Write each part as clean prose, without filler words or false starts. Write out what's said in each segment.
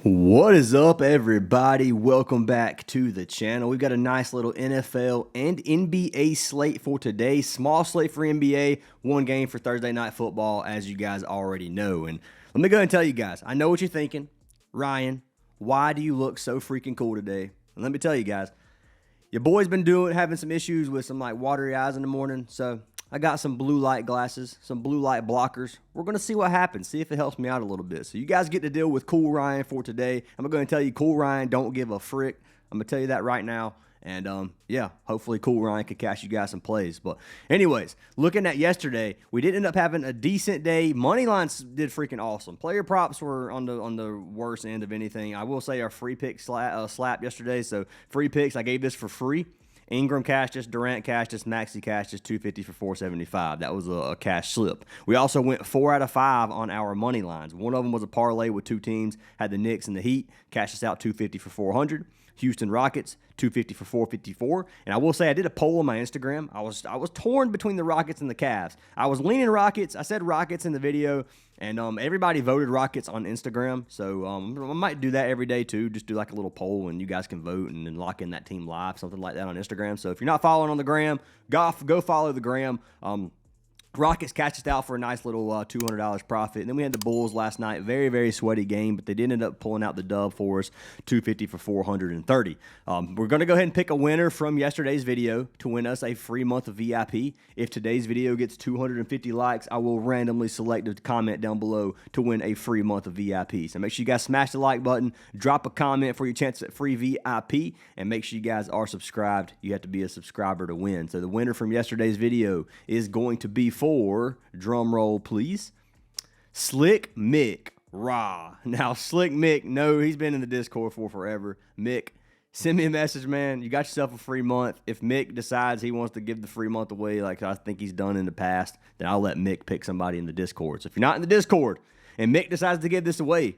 What is up, everybody? Welcome back to the channel. We've got a nice little NFL and NBA slate for today. Small slate for NBA, one game for Thursday Night Football, as you guys already know. And let me go ahead and tell you guys, I know what you're thinking. Ryan, why do you look so freaking cool today? And let me tell you guys, your boy's been having some issues with some watery eyes in the morning, so I got some blue light glasses, some blue light blockers. We're going to see what happens, see if it helps me out a little bit. So you guys get to deal with Cool Ryan for today. I'm going to tell you, Cool Ryan don't give a frick. I'm going to tell you that right now. And, yeah, hopefully Cool Ryan can cash you guys some plays. But anyways, looking at yesterday, we did end up having a decent day. Money lines did freaking awesome. Player props were on the worst end of anything. I will say our free pick slap yesterday. So free picks, I gave this for free. Ingram cashed us, Durant cashed us, Maxey cashed us, 250 for 475. That was a cash slip. We also went 4 out of 5 on our money lines. One of them was a parlay with two teams, had the Knicks and the Heat, cashed us out 250 for 400. Houston Rockets, 250 for 454. And I will say I did a poll on my Instagram. I was torn between the Rockets and the Cavs. I was leaning Rockets. I said Rockets in the video, and everybody voted Rockets on Instagram. So I might do that every day too. Just do like a little poll, and you guys can vote and then lock in that team live, something like that on Instagram. So if you're not following on the gram, go follow the gram. Rockets cashed us out for a nice little $200 profit. And then we had the Bulls last night. Very, very sweaty game, but they did end up pulling out the dub for us, 250 for 430. We're going to go ahead and pick a winner from yesterday's video to win us a free month of VIP. If today's video gets 250 likes, I will randomly select a comment down below to win a free month of VIP. So make sure you guys smash the like button, drop a comment for your chance at free VIP, and make sure you guys are subscribed. You have to be a subscriber to win. So the winner from yesterday's video is going to be for, drum roll please, Slick Mick Raw. Now, Slick Mick, no, he's been in the Discord for forever. Mick, send me a message, man. You got yourself a free month. If Mick decides he wants to give the free month away like I think he's done in the past, then I'll let Mick pick somebody in the Discord. So if you're not in the Discord and Mick decides to give this away,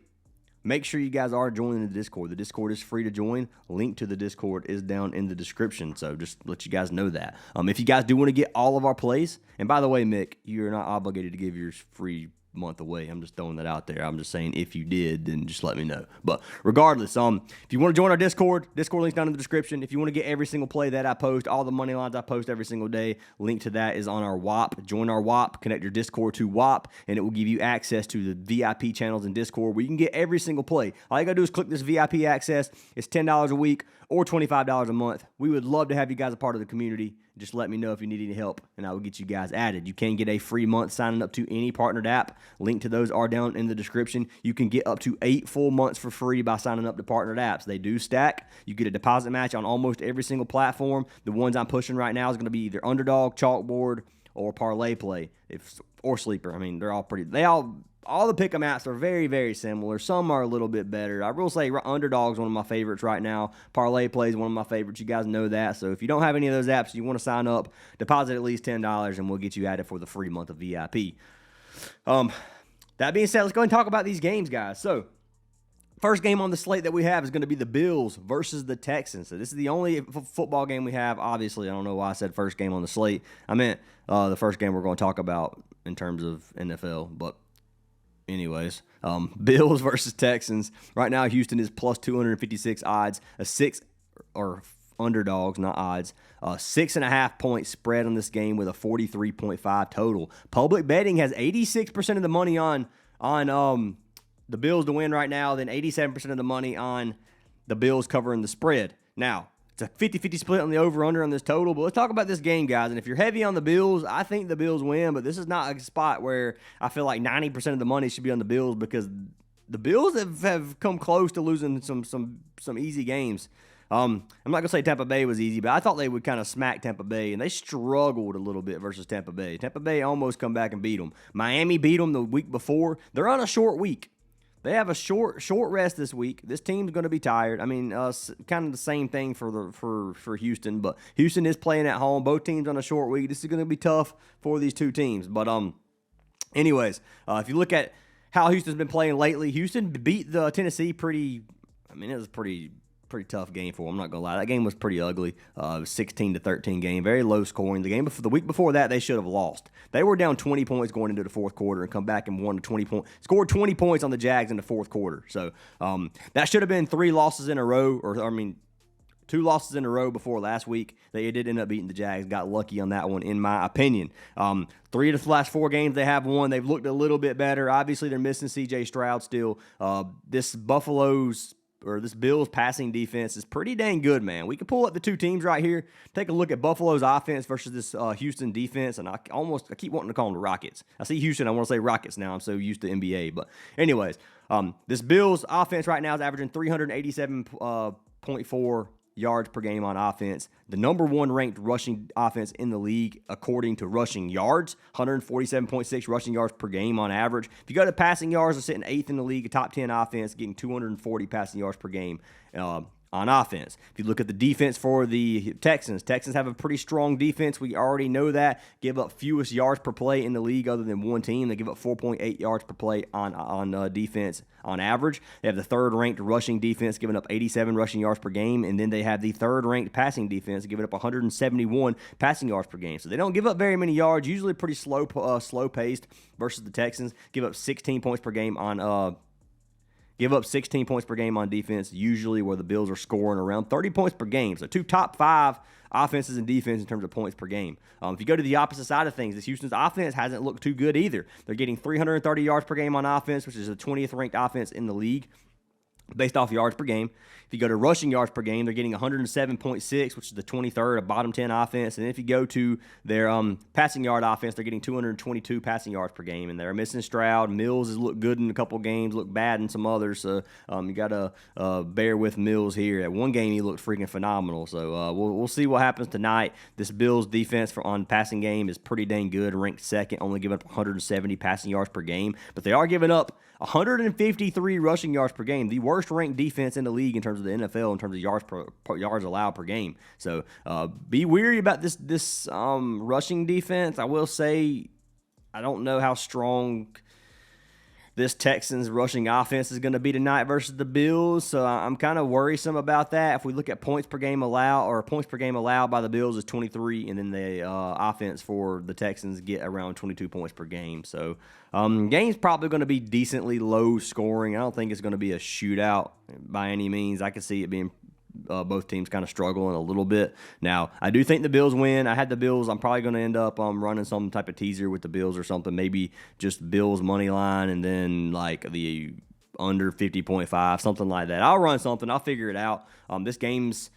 make sure you guys are joining the Discord. The Discord is free to join. Link to the Discord is down in the description, so just let you guys know that. If you guys do want to get all of our plays, and by the way, Mick, you're not obligated to give your free month away. I'm just throwing that out there. I'm just saying if you did, then just let me know. But regardless, if you want to join our Discord link's down in the description. If you want to get every single play that I post, all the money lines I post every single day, link to that is on our WAP. Join our WAP, connect your Discord to WAP, and it will give you access to the VIP channels in Discord where you can get every single play. All you got to do is click this VIP access. It's $10 a week or $25 a month. We would love to have you guys a part of the community. Just let me know if you need any help, and I will get you guys added. You can get a free month signing up to any partnered app. Link to those are down in the description. You can get up to 8 full months for free by signing up to partnered apps. They do stack. You get a deposit match on almost every single platform. The ones I'm pushing right now is going to be either Underdog, Chalkboard, or Parlay Play, or Sleeper. I mean, they're all pretty. All the pick'em apps are very, very similar. Some are a little bit better. I will say Underdog's one of my favorites right now. Parlay Play is one of my favorites. You guys know that. So if you don't have any of those apps, you want to sign up, deposit at least $10, and we'll get you added for the free month of VIP. That being said, let's go ahead and talk about these games, guys. So first game on the slate that we have is going to be the Bills versus the Texans. So this is the only football game we have. Obviously, I don't know why I said first game on the slate. I meant the first game we're going to talk about in terms of NFL, but anyways, Bills versus Texans. Right now, Houston is plus 256 odds. Or underdogs, not odds. 6.5 point spread on this game with a 43.5 total. Public betting has 86% of the money on the Bills to win right now, then 87% of the money on the Bills covering the spread. Now, it's a 50-50 split on the over-under on this total, but let's talk about this game, guys. And if you're heavy on the Bills, I think the Bills win, but this is not a spot where I feel like 90% of the money should be on the Bills because the Bills have come close to losing some easy games. I'm not going to say Tampa Bay was easy, but I thought they would kind of smack Tampa Bay, and they struggled a little bit versus Tampa Bay. Tampa Bay almost come back and beat them. Miami beat them the week before. They're on a short week. They have a short rest this week. This team's going to be tired. I mean, kind of the same thing for Houston, but Houston is playing at home. Both teams on a short week. This is going to be tough for these two teams. But anyways, if you look at how Houston's been playing lately, Houston beat the Tennessee it was pretty pretty tough game for them. I'm not gonna lie. That game was pretty ugly. It was 16-13 game, very low scoring. The week before that, they should have lost. They were down 20 points going into the fourth quarter and come back and won 20 points. Scored 20 points on the Jags in the fourth quarter. So that should have been 3 losses in a row, 2 losses in a row before last week. They did end up beating the Jags. Got lucky on that one, in my opinion. 3 of the last 4 games they have won. They've looked a little bit better. Obviously, they're missing C.J. Stroud still. This Bills passing defense is pretty dang good, man. We can pull up the 2 teams right here. Take a look at Buffalo's offense versus this Houston defense, and I keep wanting to call them the Rockets. I see Houston, I want to say Rockets now. I'm so used to NBA. But anyways, this Bills offense right now is averaging 387.4 yards per game on offense. The number 1 ranked rushing offense in the league according to rushing yards, 147.6 rushing yards per game on average. If you go to passing yards, they're sitting 8th in the league, a top 10 offense, getting 240 passing yards per game on offense. If you look at the defense for the Texans have a pretty strong defense. We already know that. Give up fewest yards per play in the league other than one team. They give up 4.8 yards per play on defense on average. They have the 3rd ranked rushing defense, giving up 87 rushing yards per game, and then they have the 3rd ranked passing defense, giving up 171 passing yards per game. So they don't give up very many yards. Usually pretty slow paced versus the Texans. Give up 16 points per game on defense, usually where the Bills are scoring around 30 points per game. So 2 top 5 offenses and defense in terms of points per game. If you go to the opposite side of things, this Houston's offense hasn't looked too good either. They're getting 330 yards per game on offense, which is the 20th ranked offense in the league based off yards per game. If you go to rushing yards per game, they're getting 107.6, which is the 23rd, a bottom 10 offense. And if you go to their passing yard offense, they're getting 222 passing yards per game. And they're missing Stroud. Mills has looked good in a couple games, looked bad in some others. So you got to bear with Mills here. At one game, he looked freaking phenomenal. So we'll see what happens tonight. This Bills defense on passing game is pretty dang good, ranked 2nd, only giving up 170 passing yards per game. But they are giving up 153 rushing yards per game, the worst ranked defense in the league in terms of the NFL in terms of yards allowed per game. So be wary about this rushing defense. I will say I don't know how strong this Texans rushing offense is going to be tonight versus the Bills, so I'm kind of worrisome about that. If we look at points per game allowed by the Bills is 23, and then the offense for the Texans get around 22 points per game. So game's probably going to be decently low scoring. I don't think it's going to be a shootout by any means. I could see it being both teams kind of struggling a little bit. Now, I do think the Bills win. I had the Bills. I'm probably going to end up running some type of teaser with the Bills or something. Maybe just Bills money line and then like the under 50.5, something like that. I'll run something. I'll figure it out. This game's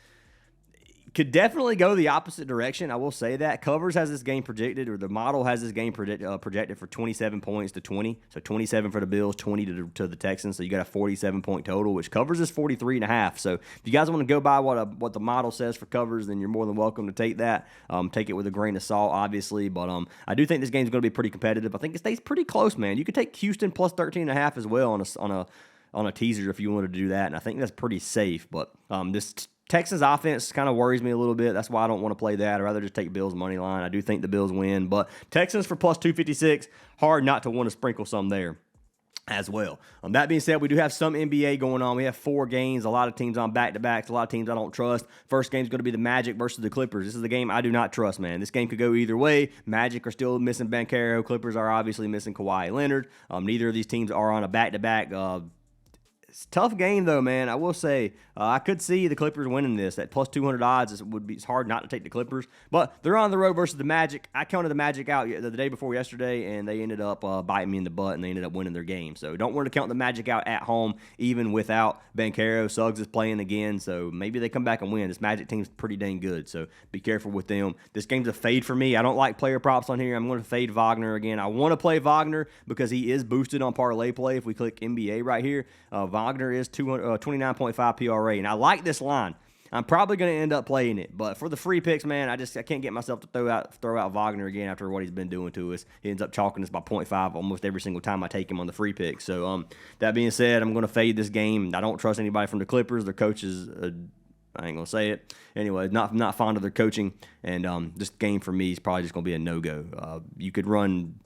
could definitely go the opposite direction. I will say that. Covers has this game projected, or the model has this game projected for 27 points to 20. So 27 for the Bills, 20 to the Texans. So you got a 47-point total, which Covers is 43.5. So if you guys want to go by what the model says for Covers, then you're more than welcome to take that. Take it with a grain of salt, obviously. But I do think this game's going to be pretty competitive. I think it stays pretty close, man. You could take Houston plus 13.5 as well on a teaser if you wanted to do that, and I think that's pretty safe. But this Texans offense kind of worries me a little bit. That's why I don't want to play that. I'd rather just take Bills money line. I do think the Bills win, but Texans for plus 256, hard not to want to sprinkle some there as well. That being said, we do have some NBA going on. We have 4 games, a lot of teams on back-to-backs, a lot of teams I don't trust. First game is going to be the Magic versus the Clippers. This is the game I do not trust, man. This game could go either way. Magic are still missing Banchero. Clippers are obviously missing Kawhi Leonard. Neither of these teams are on a back-to-back. It's a tough game, though, man. I will say I could see the Clippers winning this. At plus 200 odds, it's hard not to take the Clippers. But they're on the road versus the Magic. I counted the Magic out the day before yesterday, and they ended up biting me in the butt, and they ended up winning their game. So don't want to count the Magic out at home, even without Banchero. Suggs is playing again, so maybe they come back and win. This Magic team's pretty dang good, so be careful with them. This game's a fade for me. I don't like player props on here. I'm going to fade Wagner again. I want to play Wagner because he is boosted on parlay play. If we click NBA right here, Wagner is 29.5 PRA, and I like this line. I'm probably going to end up playing it, but for the free picks, man, I can't get myself to throw out Wagner again after what he's been doing to us. He ends up chalking us by 0.5 almost every single time I take him on the free picks. So that being said, I'm going to fade this game. I don't trust anybody from the Clippers. Their coaches, I ain't going to say it. Anyway, not fond of their coaching, and this game for me is probably just going to be a no-go. You could run...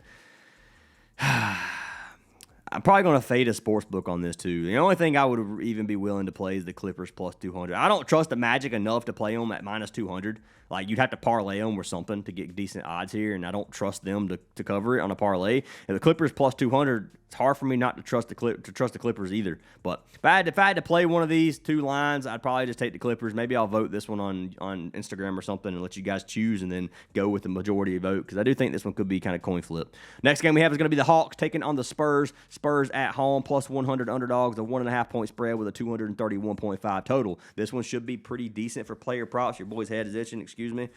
I'm probably going to fade a sports book on this too. The only thing I would even be willing to play is the Clippers plus 200. I don't trust the Magic enough to play them at minus 200. Like, you'd have to parlay them or something to get decent odds here, and I don't trust them to cover it on a parlay. And the Clippers plus 200, it's hard for me not to trust the Clippers either. But if I had to play one of these two lines, I'd probably just take the Clippers. Maybe I'll vote this one on Instagram or something and let you guys choose and then go with the majority vote, because I do think this one could be kind of coin flip. Next game we have is going to be the Hawks taking on the Spurs. Spurs at home, plus 100 underdogs, a 1.5-point spread with a 231.5 total. This one should be pretty decent for player props. Your boy's head is itching, excuse me.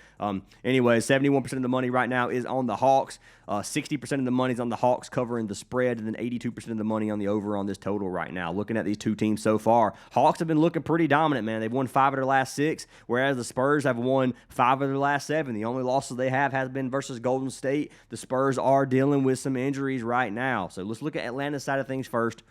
Anyway, 71% of the money right now is on the Hawks. 60% of the money is on the Hawks covering the spread, and then 82% of the money on the over on this total right now. Looking at these two teams so far, Hawks have been looking pretty dominant, man. They've won 5 of their last 6, whereas the Spurs have won 5 of their last 7. The only losses they have has been versus Golden State. The Spurs are dealing with some injuries right now. So let's look at Atlanta's side of things first.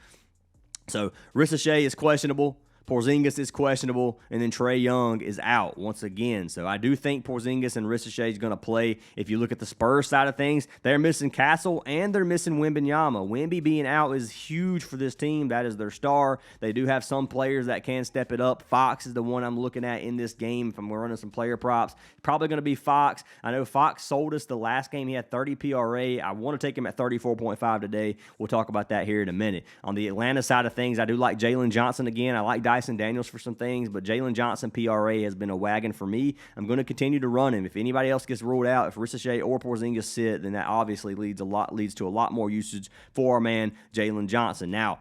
So Ricochet is questionable. Porzingis is questionable, and then Trae Young is out once again. So I do think Porzingis and Ricochet is going to play. If you look at the Spurs side of things, they're missing Castle and they're missing Wembanyama. Wemby being out is huge for this team. That is their star. They do have some players that can step it up. Fox is the one I'm looking at in this game. If I'm running some player props, probably going to be Fox. I know Fox sold us the last game. He had 30 PRA. I want to take him at 34.5 today. We'll talk about that here in a minute. On the Atlanta side of things, I do like Jalen Johnson again. I like Dyson Daniels for some things, but Jalen Johnson PRA has been a wagon for me. I'm going to continue to run him. If anybody else gets ruled out, if Ricochet or Porzingis sit, then that obviously leads to a lot more usage for our man Jalen Johnson. Now,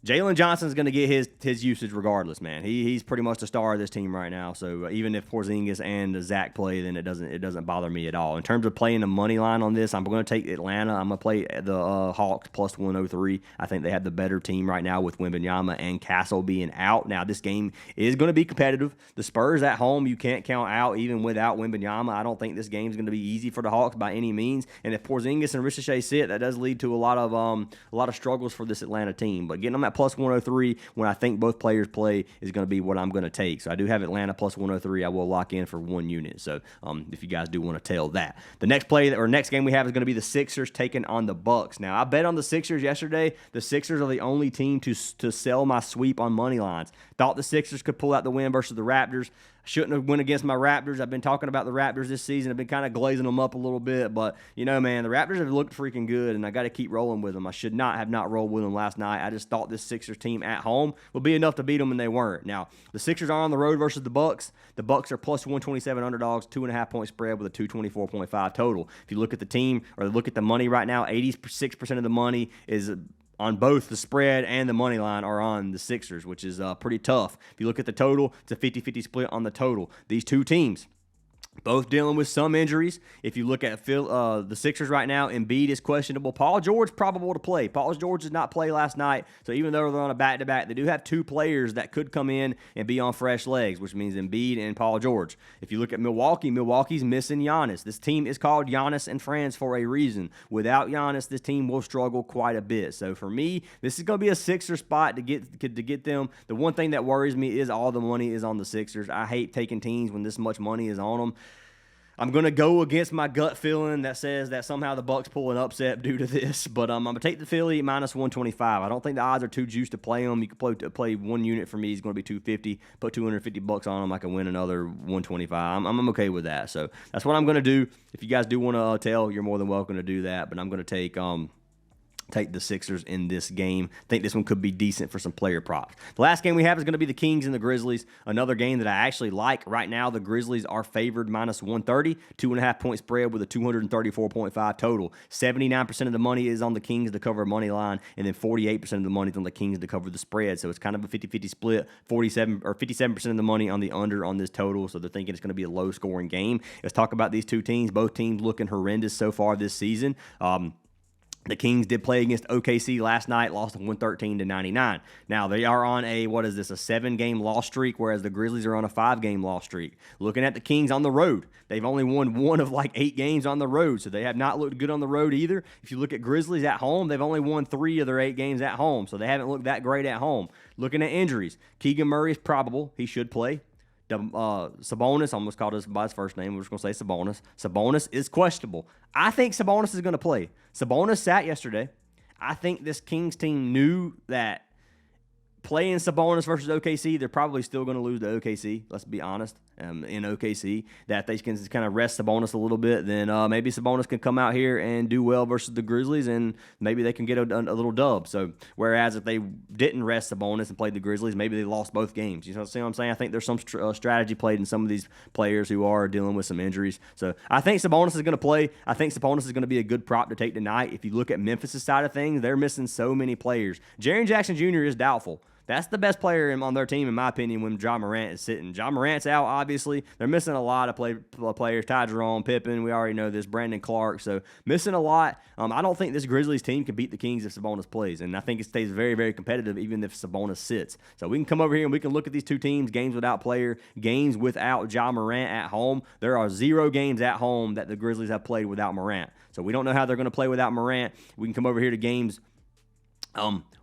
Jalen Johnson's going to get his usage regardless, man. He's pretty much the star of this team right now. So even if Porzingis and Zach play, then it doesn't bother me at all. In terms of playing the money line on this, I'm going to take Atlanta. I'm going to play the Hawks plus 103. I think they have the better team right now with Wembanyama and Castle being out. Now this game is going to be competitive. The Spurs at home, you can't count out even without Wembanyama. I don't think this game is going to be easy for the Hawks by any means. And if Porzingis and Ricochet sit, that does lead to a lot of struggles for this Atlanta team. But getting them at plus 103 when I think both players play is going to be what I'm going to take. So I do have Atlanta plus 103. I will lock in for 1 unit. So if you guys do want to tail that. The next game we have is going to be the Sixers taking on the Bucks. Now, I bet on the Sixers yesterday. The Sixers are the only team to sell my sweep on money lines. Thought the Sixers could pull out the win versus the Raptors. Shouldn't have went against my Raptors. I've been talking about the Raptors this season. I've been kind of glazing them up a little bit. But, man, the Raptors have looked freaking good, and I got to keep rolling with them. I should not have rolled with them last night. I just thought this Sixers team at home would be enough to beat them, and they weren't. Now, the Sixers are on the road versus the Bucks. The Bucks are plus 127 underdogs, 2.5-point spread with a 224.5 total. If you look at the team or look at the money right now, 86% of the money is on both the spread and the money line are on the Sixers, which is pretty tough. If you look at the total, it's a 50-50 split on the total. These two teams, both dealing with some injuries. If you look at the Sixers right now, Embiid is questionable. Paul George probable to play. Paul George did not play last night, so even though they're on a back-to-back, they do have 2 players that could come in and be on fresh legs, which means Embiid and Paul George. If you look at Milwaukee, Milwaukee's missing Giannis. This team is called Giannis and Friends for a reason. Without Giannis, this team will struggle quite a bit. So for me, this is going to be a Sixer spot to get them. The one thing that worries me is all the money is on the Sixers. I hate taking teams when this much money is on them. I'm going to go against my gut feeling that says that somehow the Bucks pull an upset due to this, but I'm going to take the Philly minus 125. I don't think the odds are too juiced to play them. You can play 1 unit for me. It's going to be 250. Put $250 on them. I can win another 125. I'm okay with that. So that's what I'm going to do. If you guys do want to tell, you're more than welcome to do that, but I'm going to take the Sixers in this game. I think this one could be decent for some player props. The last game we have is going to be the Kings and the Grizzlies. Another game that I actually like. Right now, the Grizzlies are favored minus 130, 2.5-point spread with a 234.5 total. 79% of the money is on the Kings to cover money line, and then 48% of the money is on the Kings to cover the spread. So it's kind of a 50-50 split. 57% of the money on the under on this total. So they're thinking it's going to be a low-scoring game. Let's talk about these two teams. Both teams looking horrendous so far this season. The Kings did play against OKC last night, lost 113-99. Now, they are on a 7-game loss streak, whereas the Grizzlies are on a 5-game loss streak. Looking at the Kings on the road, they've only won 1 of 8 games on the road, so they have not looked good on the road either. If you look at Grizzlies at home, they've only won 3 of their 8 games at home, so they haven't looked that great at home. Looking at injuries, Keegan Murray is probable. He should play. Sabonis, almost called us by his first name. We're just going to say Sabonis. Sabonis is questionable. I think Sabonis is going to play. Sabonis sat yesterday. I think this Kings team knew that playing Sabonis versus OKC, they're probably still going to lose to OKC. Let's be honest. In OKC, that they can kind of rest Sabonis a little bit, then maybe Sabonis can come out here and do well versus the Grizzlies, and maybe they can get a little dub. So, whereas if they didn't rest Sabonis and played the Grizzlies, maybe they lost both games. You know what I'm saying? I think there's some strategy played in some of these players who are dealing with some injuries. So, I think Sabonis is going to play. I think Sabonis is going to be a good prop to take tonight. If you look at Memphis' side of things, they're missing so many players. Jaren Jackson Jr. is doubtful. That's the best player on their team, in my opinion, when Ja Morant is sitting. Ja Morant's out, obviously. They're missing a lot of players. Ty Jerome, Pippen, we already know this. Brandon Clark. So, missing a lot. I don't think this Grizzlies team can beat the Kings if Sabonis plays. And I think it stays very, very competitive even if Sabonis sits. So, we can come over here and we can look at these two teams, games without player, games without Ja Morant at home. There are 0 games at home that the Grizzlies have played without Morant. So, we don't know how they're going to play without Morant. We can come over here to games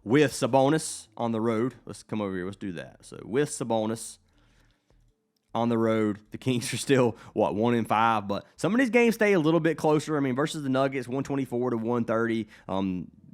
with Sabonis on the road. Let's come over here. Let's do that. So with Sabonis on the road, the Kings are still, 1-5, but some of these games stay a little bit closer. I mean, versus the Nuggets, 124 to 130.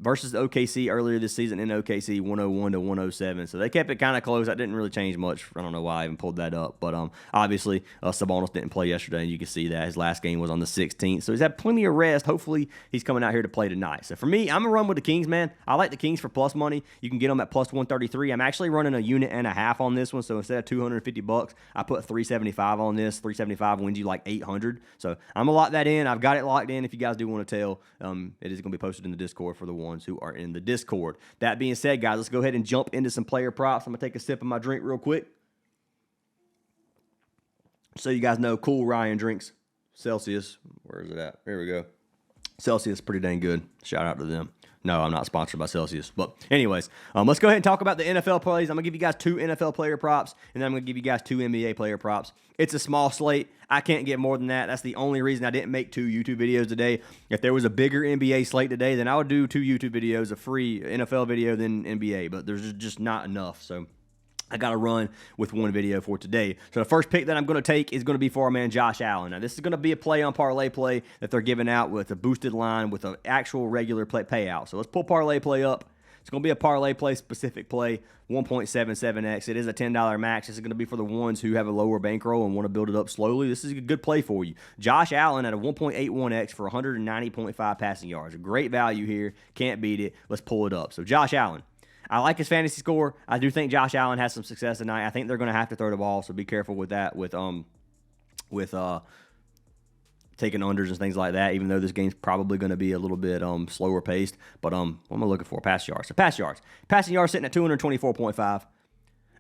Versus OKC earlier this season in OKC, 101 to 107. So they kept it kind of close. That didn't really change much. I don't know why I even pulled that up. But obviously, Sabonis didn't play yesterday, and you can see that. His last game was on the 16th. So he's had plenty of rest. Hopefully, he's coming out here to play tonight. So for me, I'm going to run with the Kings, man. I like the Kings for plus money. You can get them at plus 133. I'm actually running a unit and a half on this one. So instead of $250, I put $375 on this. $375 wins you like $800. So I'm going to lock that in. I've got it locked in. If you guys do want to tell, it is going to be posted in the Discord for the ones who are in the Discord. That being said, guys, let's go ahead and jump into some player props. I'm going to take a sip of my drink real quick. So you guys know, Cool Ryan drinks Celsius. Where is it at? Here we go. Celsius, pretty dang good. Shout out to them. No, I'm not sponsored by Celsius. But anyways, let's go ahead and talk about the NFL plays. I'm going to give you guys 2 NFL player props, and then I'm going to give you guys 2 NBA player props. It's a small slate. I can't get more than that. That's the only reason I didn't make 2 YouTube videos today. If there was a bigger NBA slate today, then I would do 2 YouTube videos, a free NFL video, then NBA. But there's just not enough. So I got to run with 1 video for today. So the first pick that I'm going to take is going to be for our man Josh Allen. Now, this is going to be a play on parlay play that they're giving out with a boosted line with an actual regular play payout. So let's pull parlay play up. It's going to be a parlay play specific play, 1.77x. It is a $10 max. This is going to be for the ones who have a lower bankroll and want to build it up slowly. This is a good play for you. Josh Allen at a 1.81x for 190.5 passing yards. A great value here. Can't beat it. Let's pull it up. So Josh Allen. I like his fantasy score. I do think Josh Allen has some success tonight. I think they're going to have to throw the ball, so be careful with that, with taking unders and things like that, even though this game's probably going to be a little bit slower paced. But what am I looking for? Pass yards. So pass yards. Passing yards sitting at 224.5.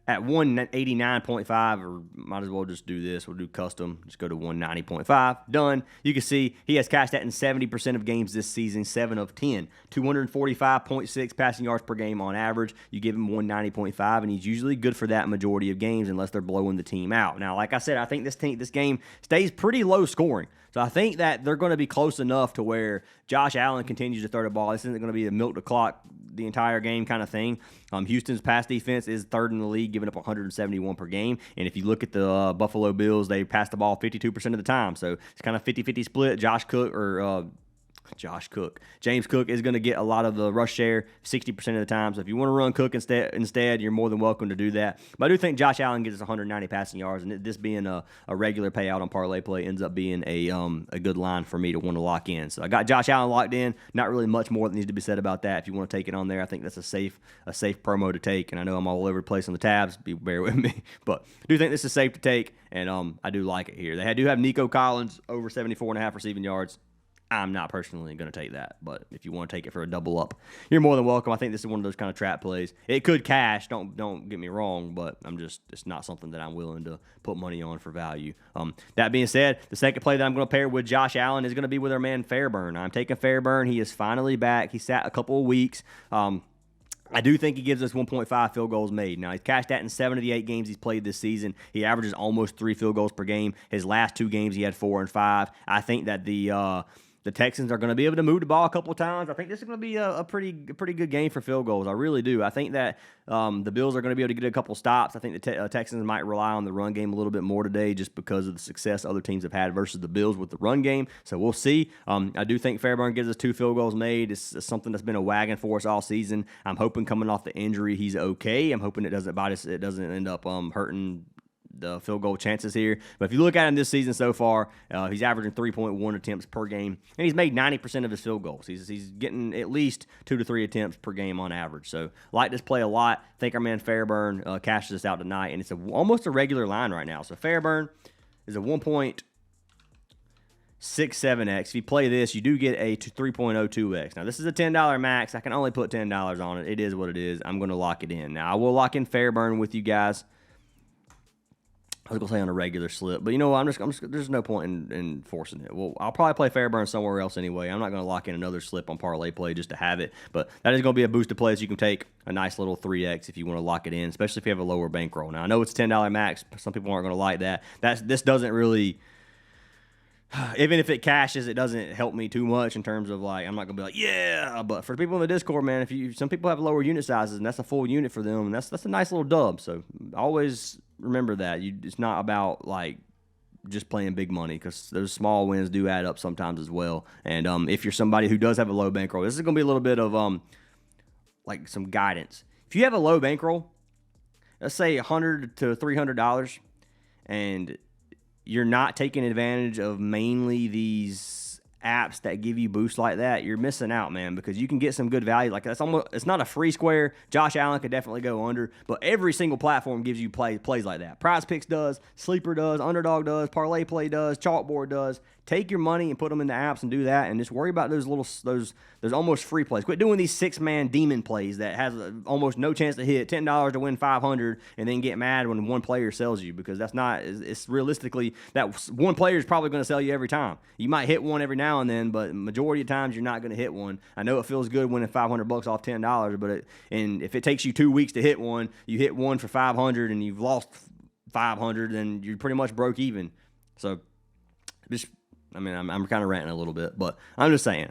At 189.5, or might as well just do this. We'll do custom. Just go to 190.5. Done. You can see he has cashed that in 70% of games this season, 7 of 10. 245.6 passing yards per game on average. You give him 190.5, and he's usually good for that majority of games unless they're blowing the team out. Now, like I said, I think this game stays pretty low scoring. So I think that they're going to be close enough to where Josh Allen continues to throw the ball. This isn't going to be a milk the clock the entire game kind of thing. Houston's pass defense is 3rd in the league, giving up 171 per game. And if you look at the Buffalo Bills, they pass the ball 52% of the time. So it's kind of 50-50 split. James Cook is going to get a lot of the rush share 60% of the time. So if you want to run Cook instead, you're more than welcome to do that. But I do think Josh Allen gets us 190 passing yards, and this being a regular payout on parlay play ends up being a good line for me to want to lock in. So I got Josh Allen locked in. Not really much more that needs to be said about that. If you want to take it on there, I think that's a safe promo to take. And I know I'm all over the place on the tabs. Bear with me. But I do think this is safe to take, and I do like it here. They do have Nico Collins over 74.5 receiving yards. I'm not personally going to take that, but if you want to take it for a double up, you're more than welcome. I think this is one of those kind of trap plays. It could cash, don't get me wrong, but it's not something that I'm willing to put money on for value. That being said, the second play that I'm going to pair with Josh Allen is going to be with our man Fairburn. I'm taking Fairburn. He is finally back. He sat a couple of weeks. I do think he gives us 1.5 field goals made. Now, he's cashed that in 7 of the 8 games he's played this season. He averages almost 3 field goals per game. His last 2 games, he had 4 and 5. I think that The Texans are going to be able to move the ball a couple of times. I think this is going to be a pretty good game for field goals. I really do. I think that the Bills are going to be able to get a couple stops. I think the Texans might rely on the run game a little bit more today just because of the success other teams have had versus the Bills with the run game. So we'll see. I do think Fairburn gives us 2 field goals made. It's something that's been a wagon for us all season. I'm hoping coming off the injury he's okay. I'm hoping it doesn't bite us. It doesn't end up hurting the field goal chances here. But if you look at him this season so far, he's averaging 3.1 attempts per game, and he's made 90% of his field goals. He's getting at least 2 to 3 attempts per game on average. So like this play a lot. Think our man Fairburn cashes this out tonight, and it's almost a regular line right now. So Fairburn is a 1.67x. If you play this, you do get a 3.02x. Now, this is a $10 max. I can only put $10 on it. It is what it is. I'm going to lock it in. Now, I will lock in Fairburn with you guys. I was going to say on a regular slip, but you know what? I'm just there's no point in forcing it. Well, I'll probably play Fairburn somewhere else anyway. I'm not going to lock in another slip on parlay play just to have it, but that is going to be a boosted play so you can take a nice little 3x if you want to lock it in, especially if you have a lower bankroll. Now, I know it's $10 max. Some people aren't going to like that. This doesn't really, even if it cashes, it doesn't help me too much in terms of like, I'm not going to be like, yeah, but for people in the Discord, man, some people have lower unit sizes and that's a full unit for them, and that's a nice little dub. So always remember that it's not about like just playing big money, because those small wins do add up sometimes as well. And if you're somebody who does have a low bankroll, this is going to be a little bit of like some guidance. If you have a low bankroll, let's say $100 to $300, and you're not taking advantage of mainly these apps that give you boosts like that, you're missing out, man, because you can get some good value. Like it's not a free square. Josh Allen could definitely go under, but every single platform gives you plays like that. Prizepicks does, Sleeper does, Underdog does, Parlay Play does, Chalkboard does. Take your money and put them in the apps and do that, and just worry about those almost free plays. Quit doing these 6-man demon plays that has almost no chance to hit, $10 to win 500, and then get mad when one player sells you, because that's not. It's realistically that one player is probably going to sell you every time. You might hit one every now and then, but majority of times you're not going to hit one. I know it feels good winning $500 off $10, but if it takes you 2 weeks to hit one, you hit one for 500 and you've lost 500, then you're pretty much broke even. So just. I'm kind of ranting a little bit, but I'm just saying,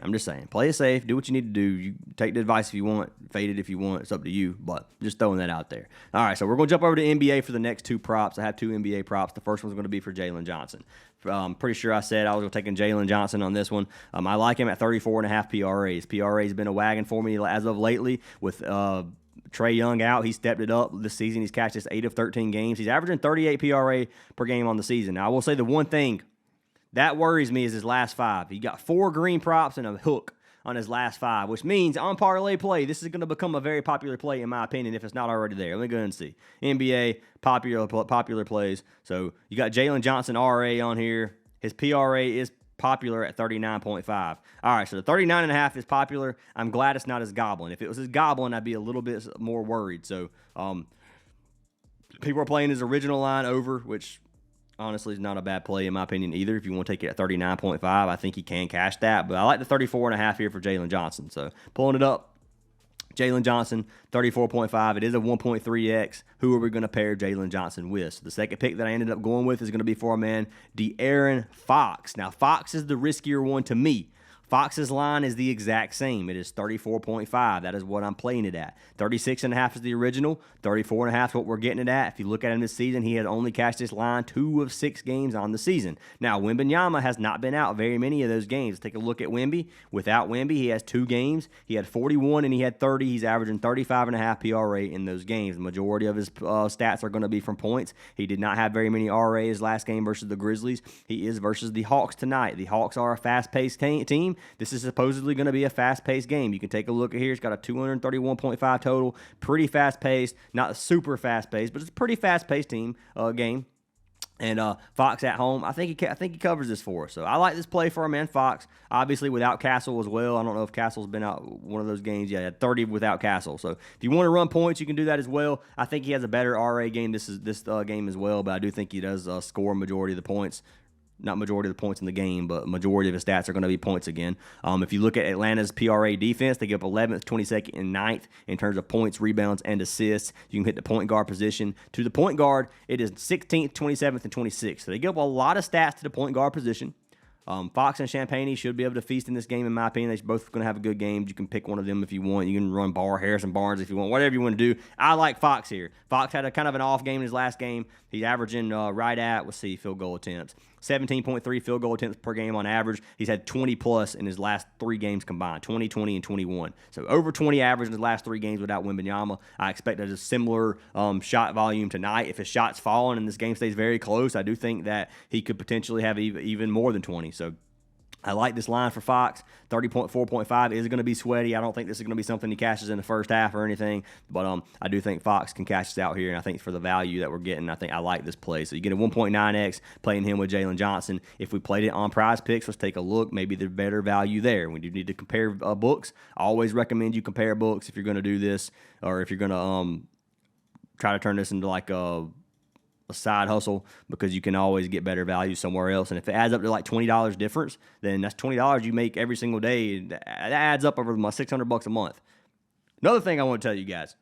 play it safe, do what you need to do. You take the advice if you want, fade it if you want. It's up to you, but just throwing that out there. All right, so we're going to jump over to NBA for the next 2 props. I have 2 NBA props. The first one's going to be for Jalen Johnson. I'm pretty sure I said I was taking Jalen Johnson on this one. I like him at 34.5 PRAs. PRA's been a wagon for me as of lately with Trae Young out. He stepped it up this season. He's cashed this 8 of 13 games. He's averaging 38 PRA per game on the season. Now, I will say the one thing that worries me is his last 5. He got 4 green props and a hook on his last 5, which means on parlay play, this is going to become a very popular play in my opinion if it's not already there. Let me go ahead and see. NBA, popular plays. So you got Jalen Johnson RA on here. His PRA is popular at 39.5. All right, so the 39.5 is popular. I'm glad it's not his goblin. If it was his goblin, I'd be a little bit more worried. So people are playing his original line over, which honestly is not a bad play in my opinion either. If you want to take it at 39.5, I think he can cash that. But I like the 34.5 here for Jalen Johnson. So pulling it up, Jalen Johnson, 34.5. It is a 1.3x. Who are we going to pair Jalen Johnson with? So the second pick that I ended up going with is going to be for our man, De'Aaron Fox. Now, Fox is the riskier one to me. Fox's line is the exact same. It is 34.5. That is what I'm playing it at. 36.5 is the original. 34.5 is what we're getting it at. If you look at him this season, he has only cashed this line 2 of 6 games on the season. Now, Wembanyama has not been out very many of those games. Take a look at Wemby. Without Wemby, he has 2 games. He had 41 and he had 30. He's averaging 35.5 PRA in those games. The majority of his stats are going to be from points. He did not have very many RAs last game versus the Grizzlies. He is versus the Hawks tonight. The Hawks are a fast-paced team. This is supposedly going to be a fast-paced game. You can take a look at here. It's got a 231.5 total. Pretty fast-paced. Not super fast-paced, but it's a pretty fast-paced game. And Fox at home, I think he covers this for us. So I like this play for our man Fox. Obviously without Castle as well. I don't know if Castle's been out one of those games. Yeah, he had 30 without Castle. So if you want to run points, you can do that as well. I think he has a better RA game this game as well, but I do think he does score majority of the points. Not majority of the points in the game, but majority of his stats are going to be points again. If you look at Atlanta's PRA defense, they give up 11th, 22nd, and 9th in terms of points, rebounds, and assists. You can hit the point guard position. To the point guard, it is 16th, 27th, and 26th. So they give up a lot of stats to the point guard position. Fox and Champagne should be able to feast in this game, in my opinion. They're both going to have a good game. You can pick one of them if you want. You can run Harrison Barnes if you want. Whatever you want to do. I like Fox here. Fox had a kind of an off game in his last game. He's averaging right at, let's see, field goal attempts. 17.3 field goal attempts per game on average. He's had 20-plus in his last 3 games combined, 20, 20, and 21. So over 20 average in his last 3 games without Wembanyama. I expect a similar shot volume tonight. If his shots fall and this game stays very close, I do think that he could potentially have even more than 20. So I like this line for Fox. 30.4.5 is going to be sweaty. I don't think this is going to be something he cashes in the first half or anything, but I do think Fox can cash this out here, and I think for the value that we're getting, I think I like this play. So you get a 1.9x playing him with Jalen Johnson. If we played it on Prizepicks, let's take a look. Maybe there's better value there. We do need to compare books. I always recommend you compare books if you're going to do this, or if you're going to try to turn this into like a side hustle, because you can always get better value somewhere else. And if it adds up to like $20 difference, then that's $20 you make every single day. That adds up over my $600 a month. Another thing I want to tell you guys,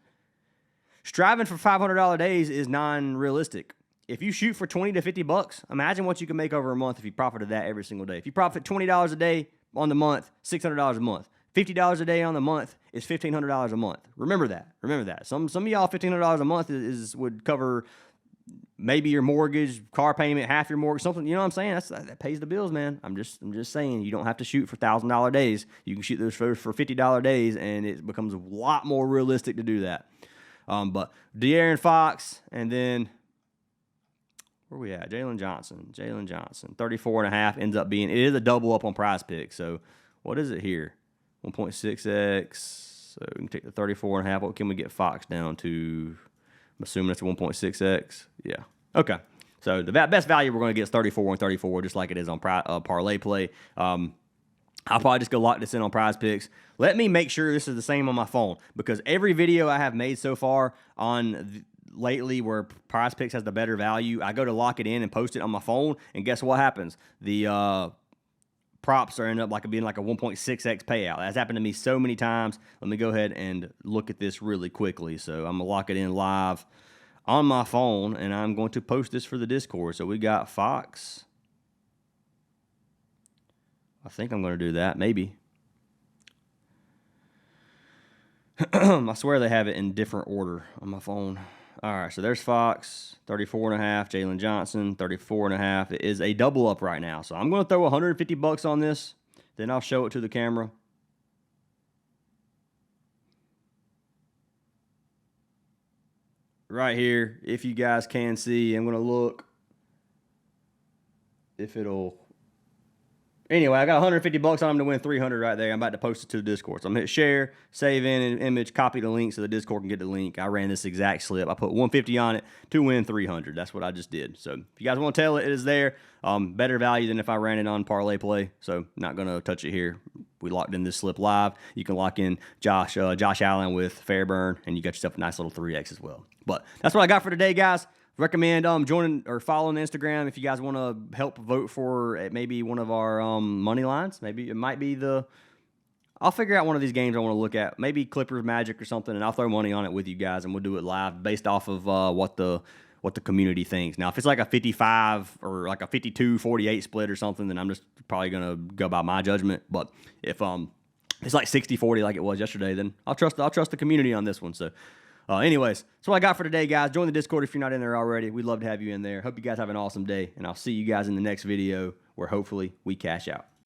striving for $500 days is non-realistic. If you shoot for 20 to 50 bucks, imagine what you can make over a month if you profited that every single day. If you profit $20 a day on the month, $600 a month. $50 a day on the month is $1,500 a month. Remember that. Remember that. Some of y'all, $1,500 a month would cover maybe your mortgage, car payment, half your mortgage, something. You know what I'm saying? That pays the bills, man. I'm just saying, you don't have to shoot for $1,000 days. You can shoot those for $50 days, and it becomes a lot more realistic to do that. But De'Aaron Fox, and then where we at? Jalen Johnson, 34.5 ends up being, it is a double up on Prizepicks. So what is it here? 1.6x. So we can take the 34.5. What can we get Fox down to? I'm assuming it's a 1.6x. Yeah. Okay. So the best value we're going to get is 34 and 34, just like it is on parlay play. I'll probably just go lock this in on Prizepicks. Let me make sure this is the same on my phone, because every video I have made so far lately where Prizepicks has the better value, I go to lock it in and post it on my phone, and guess what happens? The props are end up being like a 1.6x payout. That's happened to me so many times. Let me go ahead and look at this really quickly. So I'm going to lock it in live on my phone, and I'm going to post this for the Discord. So we got Fox. I think I'm going to do that, maybe. I swear they have it in different order on my phone. All right, so there's Fox, 34.5, Jalen Johnson, 34.5. It is a double up right now. So I'm going to throw $150 on this. Then I'll show it to the camera. Right here, if you guys can see, I'm going to look if it'll. Anyway, I got $150 on him to win $300 right there. I'm about to post it to the Discord. So I'm going to hit share, save in an image, copy the link so the Discord can get the link. I ran this exact slip. I put $150 on it to win $300. That's what I just did. So if you guys want to tell it, it is there. Better value than if I ran it on parlay play. So not going to touch it here. We locked in this slip live. You can lock in Josh Allen with Fairburn, and you got yourself a nice little 3X as well. But that's what I got for today, guys. Recommend joining or following Instagram if you guys want to help vote for maybe one of our money lines. Maybe it might be I'll figure out one of these games I want to look at. Maybe Clippers Magic or something, and I'll throw money on it with you guys, and we'll do it live based off of what the community thinks. Now, if it's like a 55 or like a 52-48 split or something, then I'm just probably going to go by my judgment. But if it's like 60-40 like it was yesterday, then I'll trust the community on this one. So anyways, that's what I got for today, guys. Join the Discord if you're not in there already. We'd love to have you in there. Hope you guys have an awesome day, and I'll see you guys in the next video where hopefully we cash out.